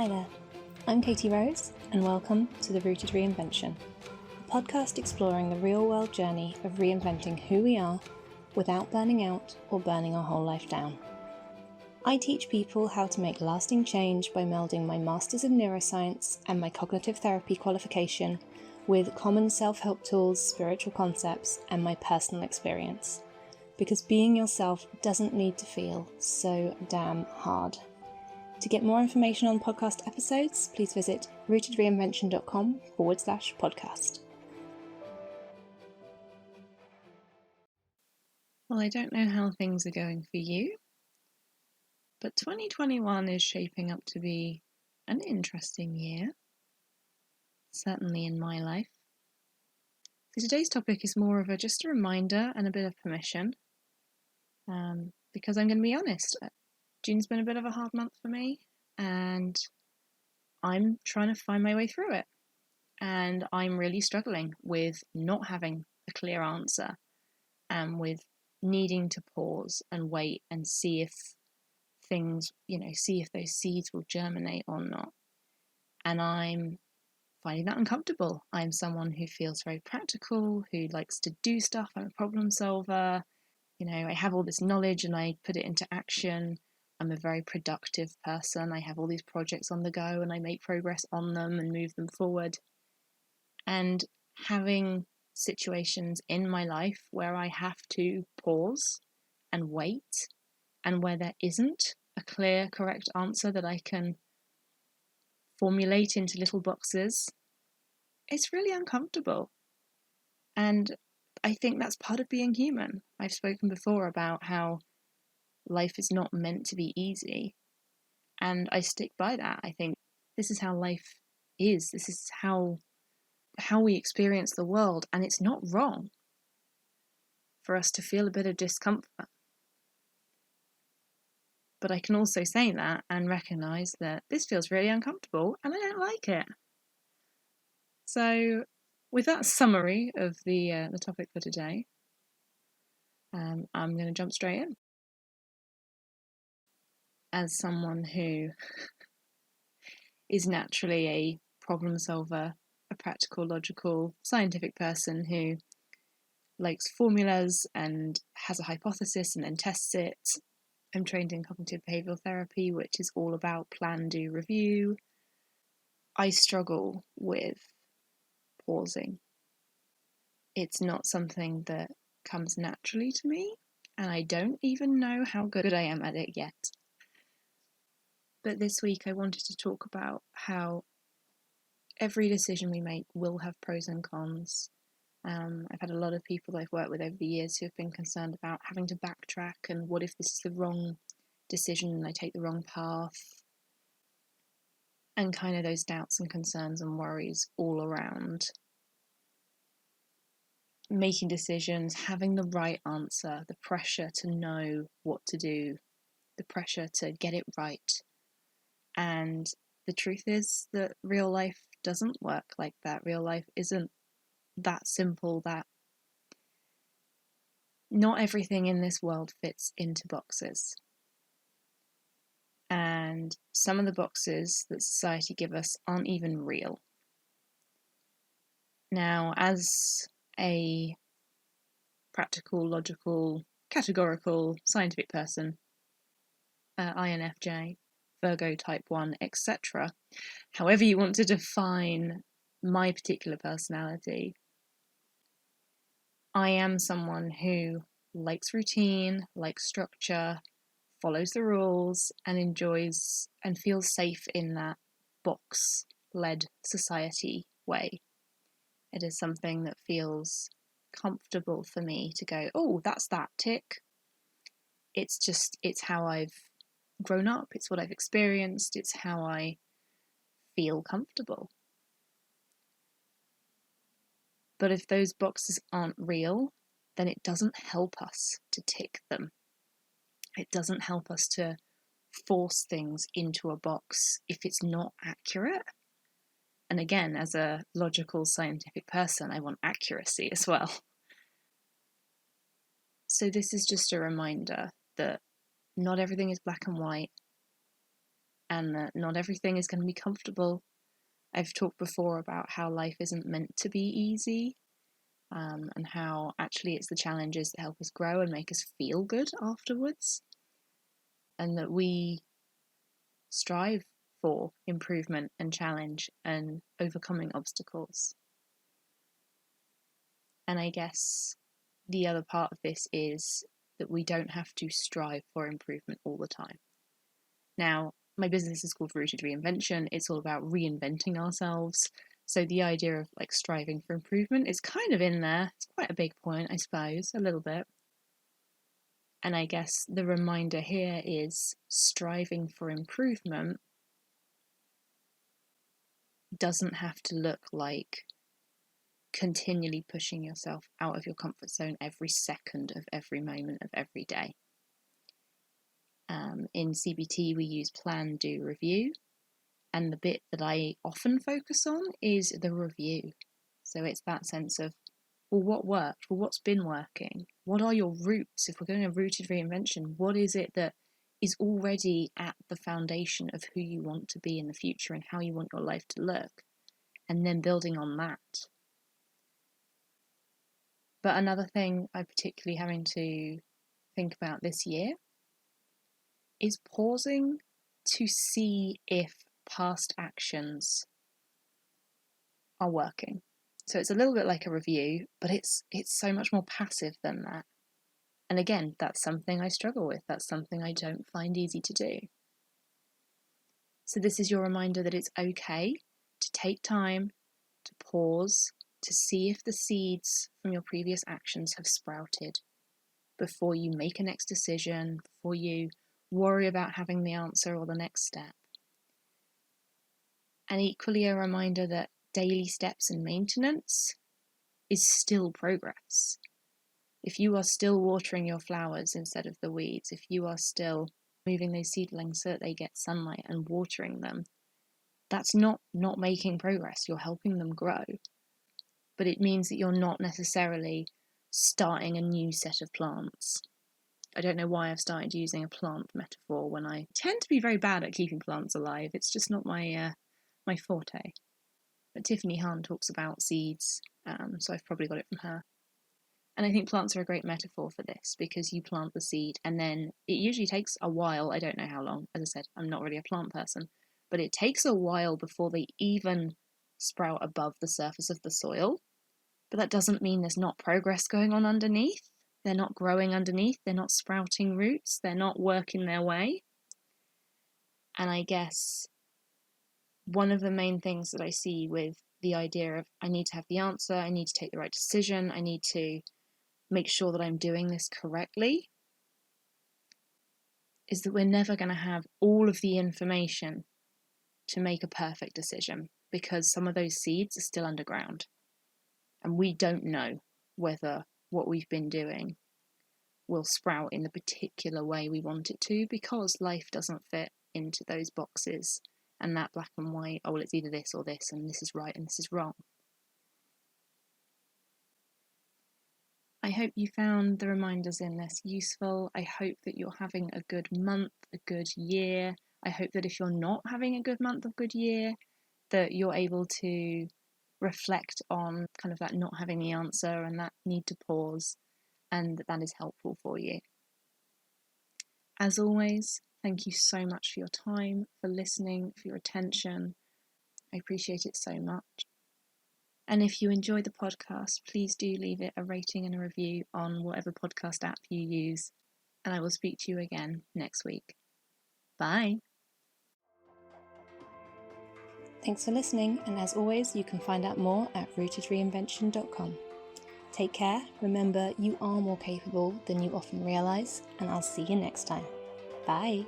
Hi there, I'm Katy Rose, and welcome to the Rooted Reinvention, a podcast exploring the real-world journey of reinventing who we are without burning out or burning our whole life down. I teach people how to make lasting change by melding my Masters of Neuroscience and my Cognitive Therapy qualification with common self-help tools, spiritual concepts, and my personal experience. Because being yourself doesn't need to feel so damn hard. To get more information on podcast episodes, please visit rootedreinvention.com/podcast. Well, I don't know how things are going for you, but 2021 is shaping up to be an interesting year, certainly in my life. So today's topic is more of just a reminder and a bit of permission, because I'm going to be honest, June's been a bit of a hard month for me, and I'm trying to find my way through it. And I'm really struggling with not having a clear answer and with needing to pause and wait and see if things, see if those seeds will germinate or not. And I'm finding that uncomfortable. I'm someone who feels very practical, who likes to do stuff. I'm a problem solver. I have all this knowledge and I put it into action. I'm a very productive person. I have all these projects on the go and I make progress on them and move them forward. And having situations in my life where I have to pause and wait, and where there isn't a clear, correct answer that I can formulate into little boxes, it's really uncomfortable. And I think that's part of being human. I've spoken before about how life is not meant to be easy. And I stick by that. I think this is how life is. This is how we experience the world. And it's not wrong for us to feel a bit of discomfort. But I can also say that and recognise that this feels really uncomfortable and I don't like it. So with that summary of the topic for today, I'm going to jump straight in. As someone who is naturally a problem solver, a practical, logical, scientific person who likes formulas and has a hypothesis and then tests it, I'm trained in cognitive behavioural therapy, which is all about plan, do, review. I struggle with pausing. It's not something that comes naturally to me, and I don't even know how good I am at it yet. But this week I wanted to talk about how every decision we make will have pros and cons. I've had a lot of people I've worked with over the years who have been concerned about having to backtrack and what if this is the wrong decision and I take the wrong path, and kind of those doubts and concerns and worries all around making decisions, having the right answer, the pressure to know what to do, the pressure to get it right. And the truth is that real life doesn't work like that. Real life isn't that simple, that not everything in this world fits into boxes. And some of the boxes that society give us aren't even real. Now, as a practical, logical, categorical, scientific person, INFJ, Virgo type 1, etc., however you want to define my particular personality, I am someone who likes routine, likes structure, follows the rules, and enjoys and feels safe in that box-led society way. It is something that feels comfortable for me to go, oh, that's that tick. It's how I've grown up, it's what I've experienced, it's how I feel comfortable. But if those boxes aren't real, then it doesn't help us to tick them. It doesn't help us to force things into a box if it's not accurate. And again, as a logical, scientific person, I want accuracy as well. So this is just a reminder that not everything is black and white, and that not everything is going to be comfortable. I've talked before about how life isn't meant to be easy, and how actually it's the challenges that help us grow and make us feel good afterwards, and that we strive for improvement and challenge and overcoming obstacles. And I guess the other part of this is that we don't have to strive for improvement all the time. Now, my business is called Rooted Reinvention. It's all about reinventing ourselves. So the idea of like striving for improvement is kind of in there. It's quite a big point, I suppose, a little bit. And I guess the reminder here is striving for improvement doesn't have to look like continually pushing yourself out of your comfort zone every second of every moment of every day. In CBT, we use plan, do, review. And the bit that I often focus on is the review. So it's that sense of, well, what worked? Well, what's been working? What are your roots? If we're going to rooted reinvention, what is it that is already at the foundation of who you want to be in the future and how you want your life to look? And then building on that. But another thing I'm particularly having to think about this year is pausing to see if past actions are working. So it's a little bit like a review, but it's so much more passive than that. And again, that's something I struggle with. That's something I don't find easy to do. So this is your reminder that it's okay to take time, to pause, to see if the seeds from your previous actions have sprouted before you make a next decision, before you worry about having the answer or the next step. And equally a reminder that daily steps and maintenance is still progress. If you are still watering your flowers instead of the weeds, if you are still moving those seedlings so that they get sunlight and watering them, that's not making progress. You're helping them grow. But it means that you're not necessarily starting a new set of plants. I don't know why I've started using a plant metaphor when I tend to be very bad at keeping plants alive. It's just not my forte. But Tiffany Hahn talks about seeds, so I've probably got it from her. And I think plants are a great metaphor for this, because you plant the seed and then it usually takes a while. I don't know how long. As I said, I'm not really a plant person, but it takes a while before they even sprout above the surface of the soil. But that doesn't mean there's not progress going on underneath. They're not growing underneath. They're not sprouting roots. They're not working their way. And I guess one of the main things that I see with the idea of I need to have the answer, I need to take the right decision, I need to make sure that I'm doing this correctly, is that we're never going to have all of the information to make a perfect decision, because some of those seeds are still underground. And we don't know whether what we've been doing will sprout in the particular way we want it to, because life doesn't fit into those boxes and that black and white, oh, well, it's either this or this, and this is right and this is wrong. I hope you found the reminders in this useful. I hope that you're having a good month, a good year. I hope that if you're not having a good month or good year, that you're able to reflect on kind of that not having the answer and that need to pause, and that is helpful for you. As always, thank you so much for your time, for listening, for your attention. I appreciate it so much. And if you enjoy the podcast, please do leave it a rating and a review on whatever podcast app you use. And I will speak to you again next week. Bye. Thanks for listening, and as always, you can find out more at rootedreinvention.com. Take care, remember you are more capable than you often realise, and I'll see you next time. Bye.